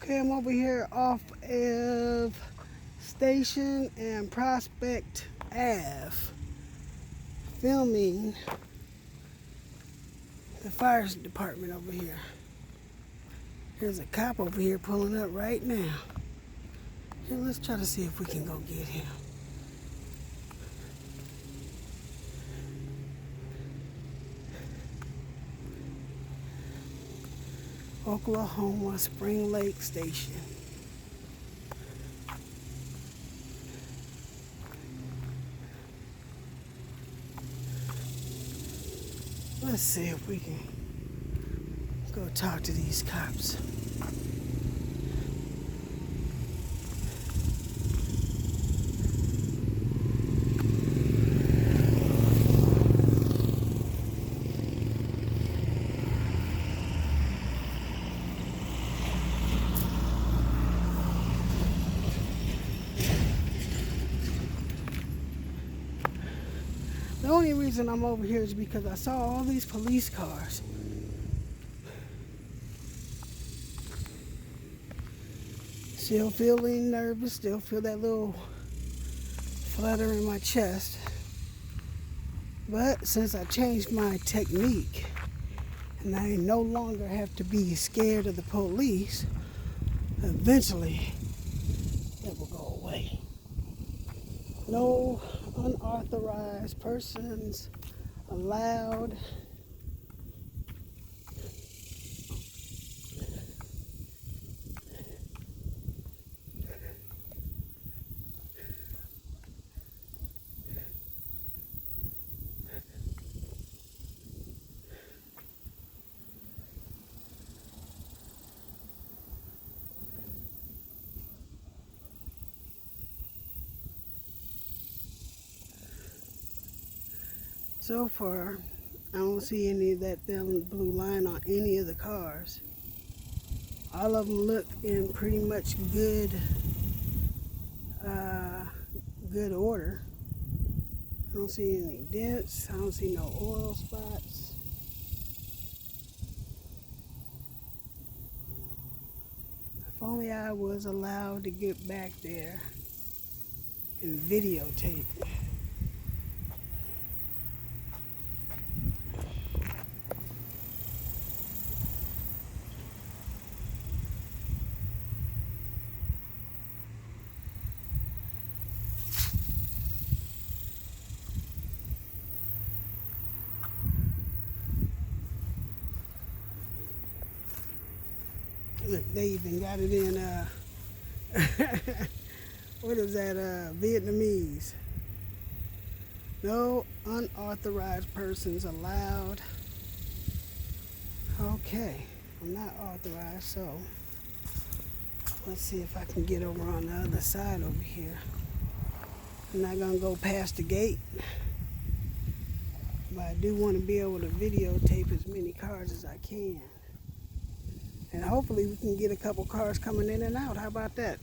Okay, I'm over here off of Station and Prospect Ave, filming the fire department over here. There's a cop over here pulling up right now. Here, let's try to see if we can go get him. Oklahoma Springlake Station. Let's see if we can go talk to these cops. The only reason I'm over here is because I saw all these police cars. Still feeling nervous, still feel that little flutter in my chest. But since I changed my technique and I no longer have to be scared of the police, eventually it will go away. No unauthorized persons allowed. So far, I don't see any of that blue line on any of the cars. All of them look in pretty much good order. I don't see any dents. I don't see no oil spots. If only I was allowed to get back there and videotape. Look, they even got it in, what is that, Vietnamese? No unauthorized persons allowed. Okay, I'm not authorized, so let's see if I can get over on the other side over here. I'm not gonna go past the gate, but I do want to be able to videotape as many cars as I can. And hopefully we can get a couple cars coming in and out. How about that?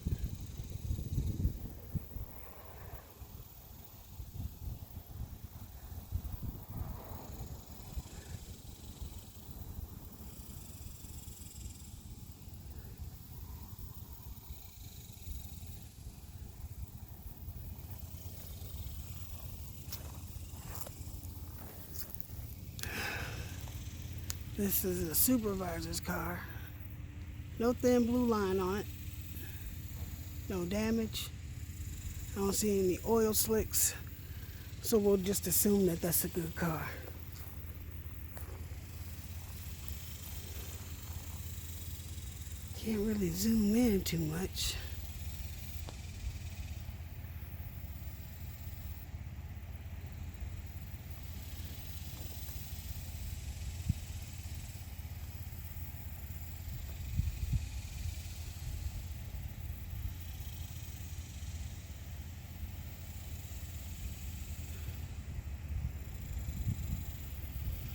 This is a supervisor's car. No thin blue line on it. No damage. I don't see any oil slicks. So we'll just assume that that's a good car. Can't really zoom in too much.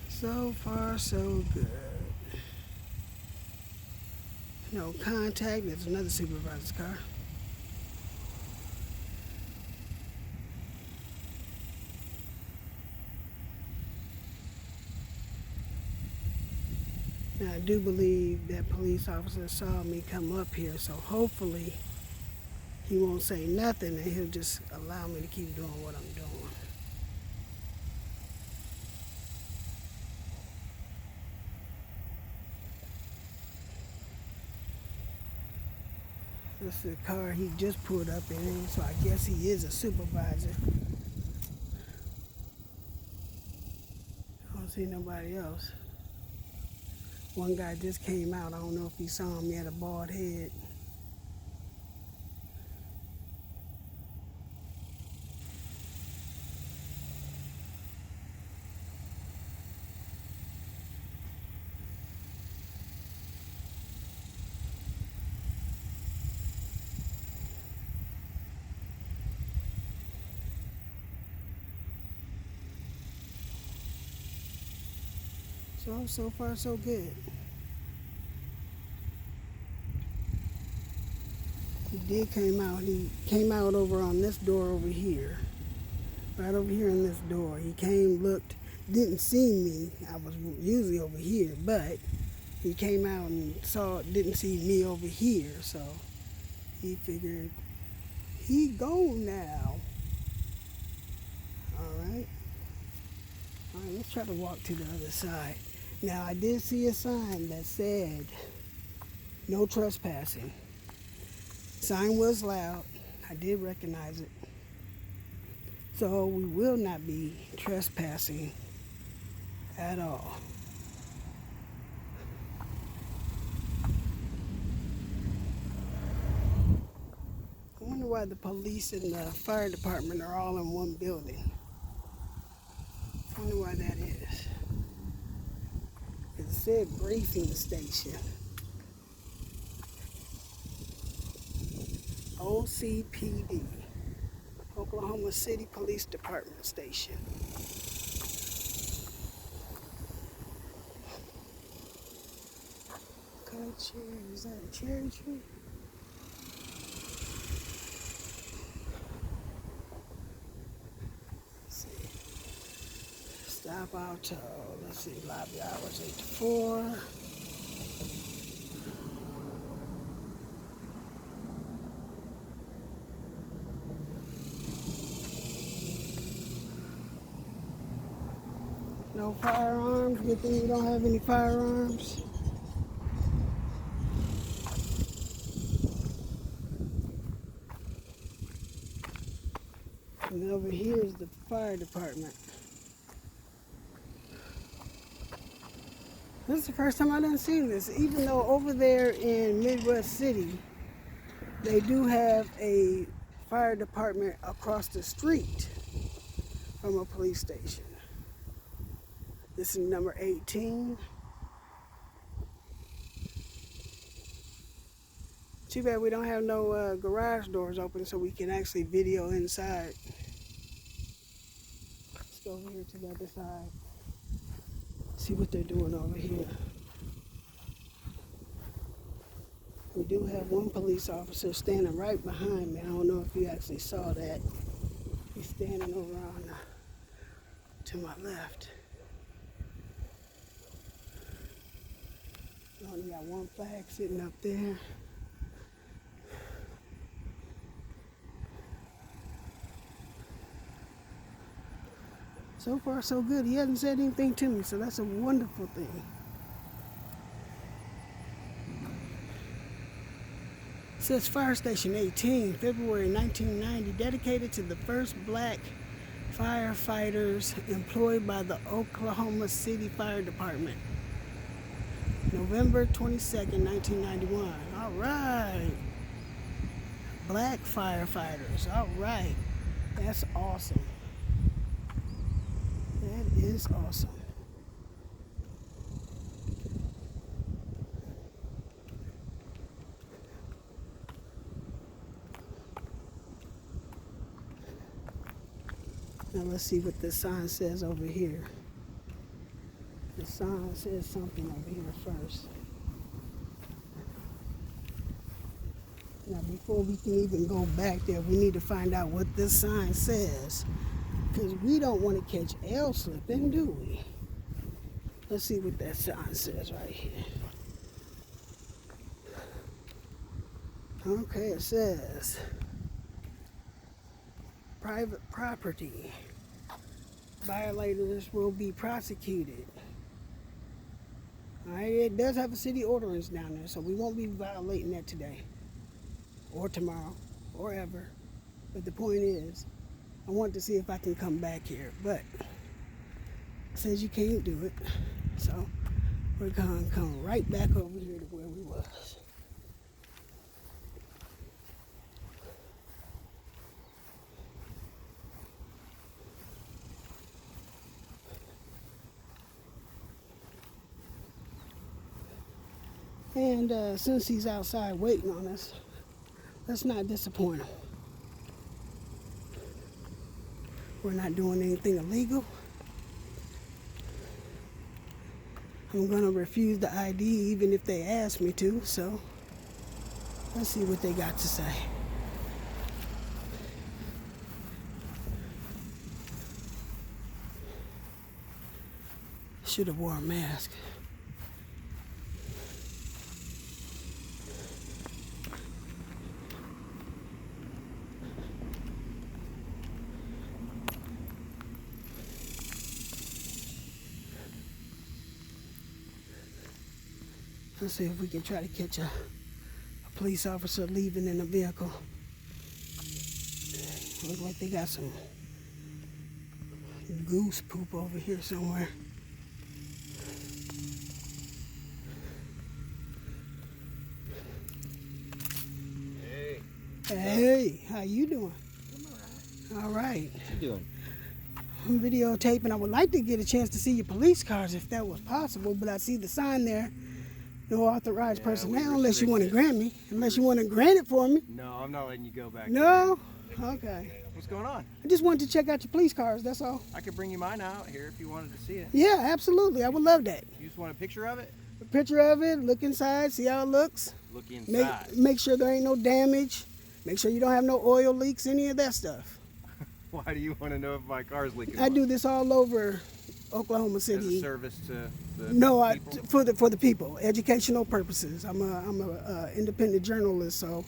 So far, so good. No contact. There's another supervisor's car. Now I do believe that police officer saw me come up here, so hopefully he won't say nothing and he'll just allow me to keep doing what I'm doing. This is the car he just pulled up in, so I guess he is a supervisor. I don't see nobody else. One guy just came out. I don't know if he saw him. He had a bald head. So far so good. He came out over on this door over here. Right over here in this door. He came, looked, didn't see me. I was usually over here, but he came out and didn't see me over here, so he figured he gone now. Alright, let's try to walk to the other side. Now I did see a sign that said no trespassing. Sign was loud. I did recognize it. So we will not be trespassing at all. I wonder why the police and the fire department are all in one building. I wonder why that is. It said briefing station. OCPD. Oklahoma City Police Department Station. Cut chair. Is that a cherry tree? Let's see. Stop auto. Let's see. Lobby hours 8 to 4. No firearms. Good thing you don't have any firearms. And over here is the fire department. This is the first time I done seen this, even though over there in Midwest City, they do have a fire department across the street from a police station. This is number 18. Too bad we don't have no garage doors open so we can actually video inside. Let's go over here to the other side. See what they're doing over here. We do have one police officer standing right behind me. I don't know if you actually saw that. He's standing over on to my left. We only got one flag sitting up there. So far, so good. He hasn't said anything to me, so that's a wonderful thing. It says Fire Station 18, February 1990, dedicated to the first black firefighters employed by the Oklahoma City Fire Department. November 22nd, 1991. All right. Black firefighters. All right. That's awesome. That is awesome. Now let's see what this sign says over here. The sign says something over here first. Now before we can even go back there, we need to find out what this sign says. Because we don't want to catch L slipping, do we? Let's see what that sign says right here. Okay, it says private property. Violators will be prosecuted. All right, it does have a city ordinance down there, so we won't be violating that today or tomorrow or ever. But the point is, I want to see if I can come back here, but it says you can't do it. So we're gonna come right back over here to where we was. And since he's outside waiting on us, let's not disappoint him. We're not doing anything illegal. I'm going to refuse the ID even if they ask me to, so let's see what they got to say. Should have worn a mask. Let's see if we can try to catch a police officer leaving in a vehicle. Looks like they got some goose poop over here somewhere. Hey. Hey, how you doing? I'm All right. What you doing? I'm videotaping. I would like to get a chance to see your police cars if that was possible, but I see the sign there. No authorized personnel unless you want to grant me. Unless you want to grant it for me. No, I'm not letting you go back No? Okay. What's going on? I just wanted to check out your police cars, that's all. I could bring you mine out here if you wanted to see it. Yeah, absolutely. I would love that. You just want a picture of it? A picture of it, look inside, see how it looks. Look inside. Make sure there ain't no damage. Make sure you don't have no oil leaks, any of that stuff. Why do you want to know if my car's leaking? I do this all over Oklahoma City. As a service to the No, people? for the people, educational purposes. I'm a independent journalist, so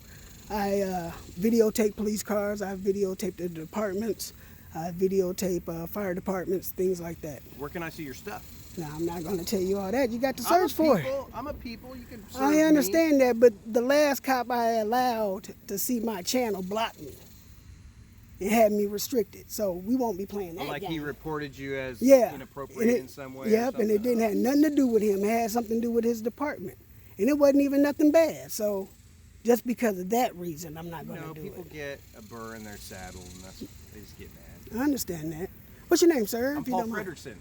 I videotape police cars. I videotape the departments. I videotape fire departments, things like that. Where can I see your stuff? Now, I'm not going to tell you all that. You got to search for it. I'm a people. You can serve I me. understand that, but the last cop I allowed to see my channel blocked me. It had me restricted, so we won't be playing that Like game. he reported you as Yeah. inappropriate in some way. Yep, and it didn't have nothing to do with him. It had something to do with his department. And it wasn't even nothing bad. So just because of that reason, I'm not going to do people it. get a burr in their saddle, and they just get mad. I understand that. What's your name, sir? I'm if you Paul don't mind? Frederickson.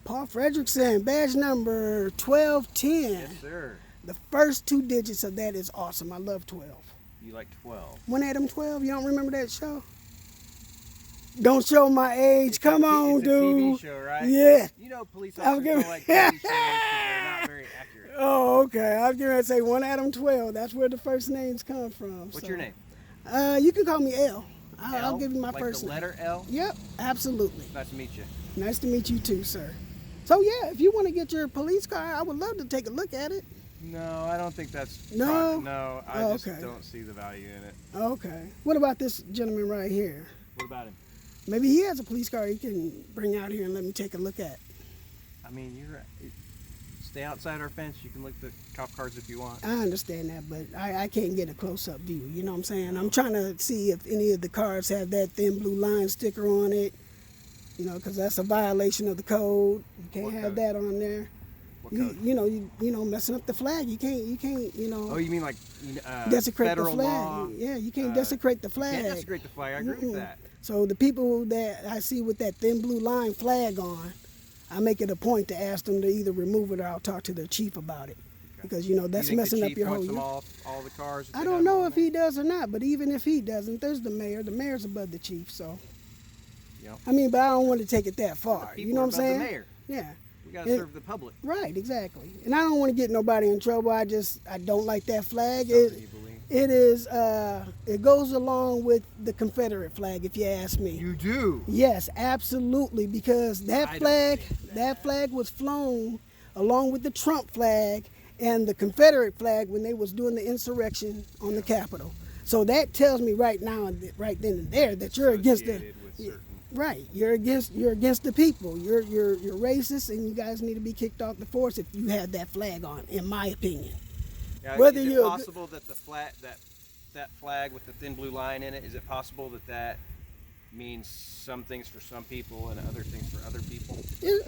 Paul Frederickson, badge number 1210. Yes, sir. The first two digits of that is awesome. I love 12. You like 12. One Adam 12, you don't remember that show? Don't show my age. Come on, it's a dude. TV show, right? Yeah. You know, police I'm officers giving- don't like TV shows because they're not very accurate. Oh, okay. I was going to say one Adam 12. That's where the first names come from. What's your name? You can call me L. I'll L? give you my like first the name. letter L? Yep, absolutely. Nice to meet you. Nice to meet you too, sir. So yeah, if you want to get your police car, I would love to take a look at it. No, I don't think that's... No? No, I Oh, just okay. don't see the value in it. Okay. What about this gentleman right here? What about him? Maybe he has a police car you can bring out here and let me take a look at. I mean, stay outside our fence. You can look at the cop cars if you want. I understand that, but I can't get a close-up view. You know what I'm saying? I'm trying to see if any of the cars have that thin blue line sticker on it. You know, because that's a violation of the code. You can't What have code? that on there. What code? You know, messing up the flag. You can't, you know. Oh, you mean like desecrate federal the flag. law? Yeah, you can't desecrate the flag. You can't desecrate the flag. I agree with that. So the people that I see with that thin blue line flag on, I make it a point to ask them to either remove it or I'll talk to their chief about it. Okay. Because, you know, that's you think messing the up chief your wants whole... them off all the cars? I don't know if he does or not, but even if he doesn't, there's the mayor. The mayor's above the chief, so... Yep. I mean, but I don't want to take it that far. The You know what I'm saying? The mayor. Yeah. We got to serve the public. Right, exactly. And I don't want to get nobody in trouble. I don't like that flag. Something you believe. It is, it goes along with the Confederate flag, if you ask me. You do? Yes, absolutely, because that I don't flag, think that flag was flown along with the Trump flag and the Confederate flag when they was doing the insurrection on the Capitol. So that tells me right now, right then and there, that you're against the right. You're against the people. You're racist, and you guys need to be kicked off the force if you have that flag on, in my opinion. Now, Whether is it you're possible that the that flag with the thin blue line in it, is it possible that means some things for some people and other things for other people?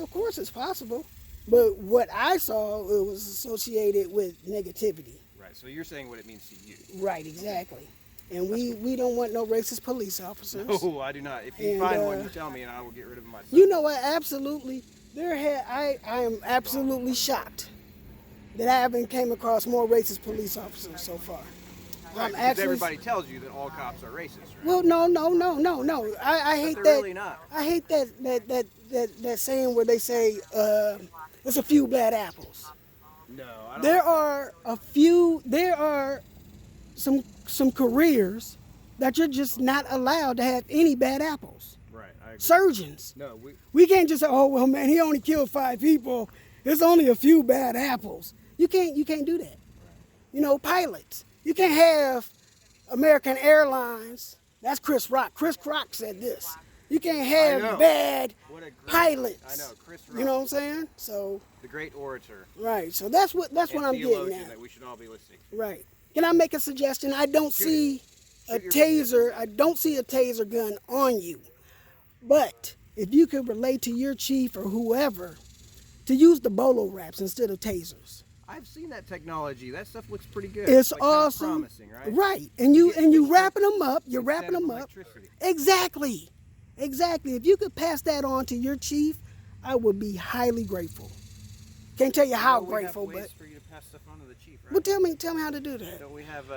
Of course, it's possible. But what I saw, it was associated with negativity. Right. So you're saying what it means to you. Right, exactly. And we don't want no racist police officers. No, I do not. If you find one, you tell me, and I will get rid of myself. You know what? Absolutely. I am absolutely shocked that I haven't came across more racist police officers so far. Right, because everybody tells you that all cops are racist, right? Well, no. I hate they're that. Really not. I hate that saying where they say there's a few bad apples. No, I don't. There are a few. There are some careers that you're just not allowed to have any bad apples. Right. I agree. Surgeons. No, we can't just say, oh well, man, he only killed 5 people. There's only a few bad apples. You can't do that. Right. You know, pilots. You can't have American Airlines. That's Chris Rock. Chris Rock said this. You can't have bad pilots. I know, Chris Rock. You know what I'm saying? So the great orator. Right. So that's what I'm getting at. That we should all be listening to. Right. Can I make a suggestion? I don't see a taser. I don't see a taser gun on you. But if you could relate to your chief or whoever to use the bolo wraps instead of tasers. I've seen that technology. That stuff looks pretty good. It's like awesome. Kind of promising, right? Right. And you wrapping them up. You're wrapping them up. Exactly. If you could pass that on to your chief, I would be highly grateful. Can't tell you how grateful, we have but ways for you to pass stuff on to the chief, right? Well, tell me how to do that. Don't we have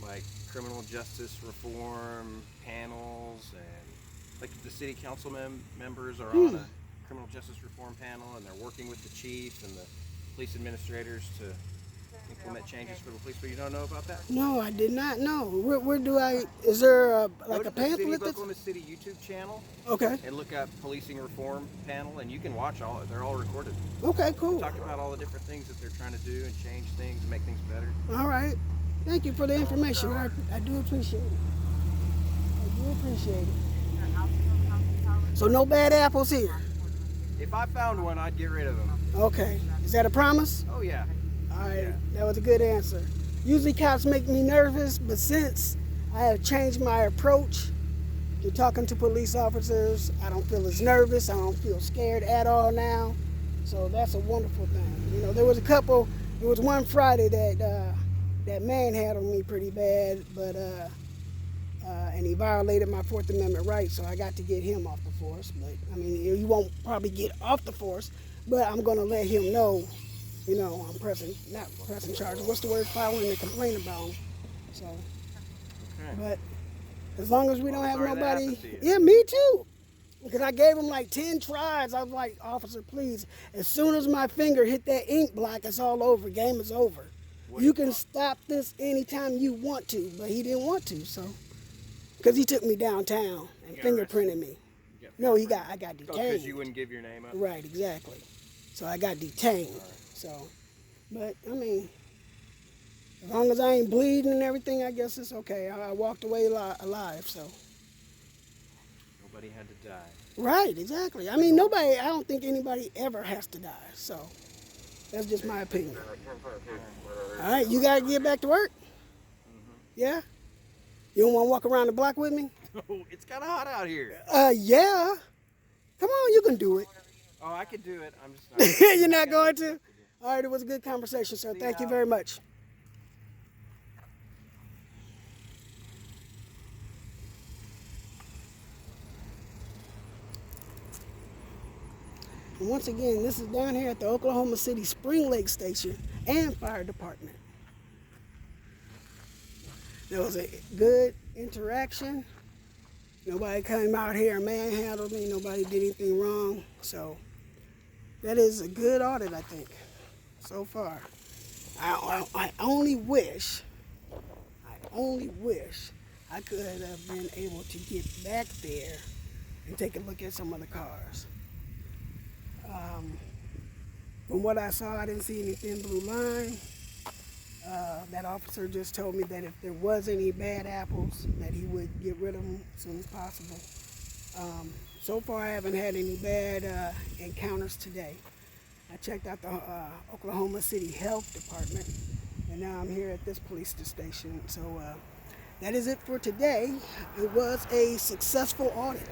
like criminal justice reform panels, and like the city council members are on a criminal justice reform panel, and they're working with the chief and the police administrators to implement changes for the police, but you don't know about that? No, I did not know. Where do I? Is there a pamphlet? Go to the Oklahoma City YouTube channel. Okay. And look up policing reform panel, and you can watch all. They're all recorded. Okay, cool. Talk about all the different things that they're trying to do and change things and make things better. All right. Thank you for the information. I do appreciate it. So no bad apples here. If I found one, I'd get rid of them. Okay. Is that a promise? Oh yeah. All right, That was a good answer. Usually cops make me nervous, but since I have changed my approach to talking to police officers, I don't feel as nervous. I don't feel scared at all now. So that's a wonderful thing. You know, there was one Friday that manhandled me pretty bad, but and he violated my 4th Amendment rights, so I got to get him off the force. But I mean, he won't probably get off the force, but I'm gonna let him know. You know, not pressing charges. What's the word? Filing a complaint about him. So, But as long as we don't have nobody. Yeah, me too. Because I gave him like 10 tries. I was like, officer, please. As soon as my finger hit that ink block, it's all over. Game is over. You can stop this anytime you want to. But he didn't want to, so. Because he took me downtown and fingerprinted me. No, I got detained. Because you wouldn't give your name up? Right, exactly. So I got detained. So, but I mean, as long as I ain't bleeding and everything, I guess it's okay. I walked away alive, so. Nobody had to die. Right, exactly. I mean, I don't think anybody ever has to die, so that's just my opinion. All right, you gotta get back to work? Yeah? You don't wanna walk around the block with me? No, it's kinda hot out here. Yeah. Come on, you can do it. Oh, I could do it. I'm just not. You're not going to? All right, it was a good conversation, sir. Thank you very much. And once again, this is down here at the Oklahoma City Springlake Station and Fire Department. There was a good interaction. Nobody came out here and manhandled me. Nobody did anything wrong. So that is a good audit, I think, so far. I only wish I could have been able to get back there and take a look at some of the cars. From what I saw, I didn't see any thin blue line. That officer just told me that if there was any bad apples, that he would get rid of them as soon as possible. So far, I haven't had any bad encounters today. I checked out the Oklahoma City Health Department, and now I'm here at this police station. So that is it for today. It was a successful audit.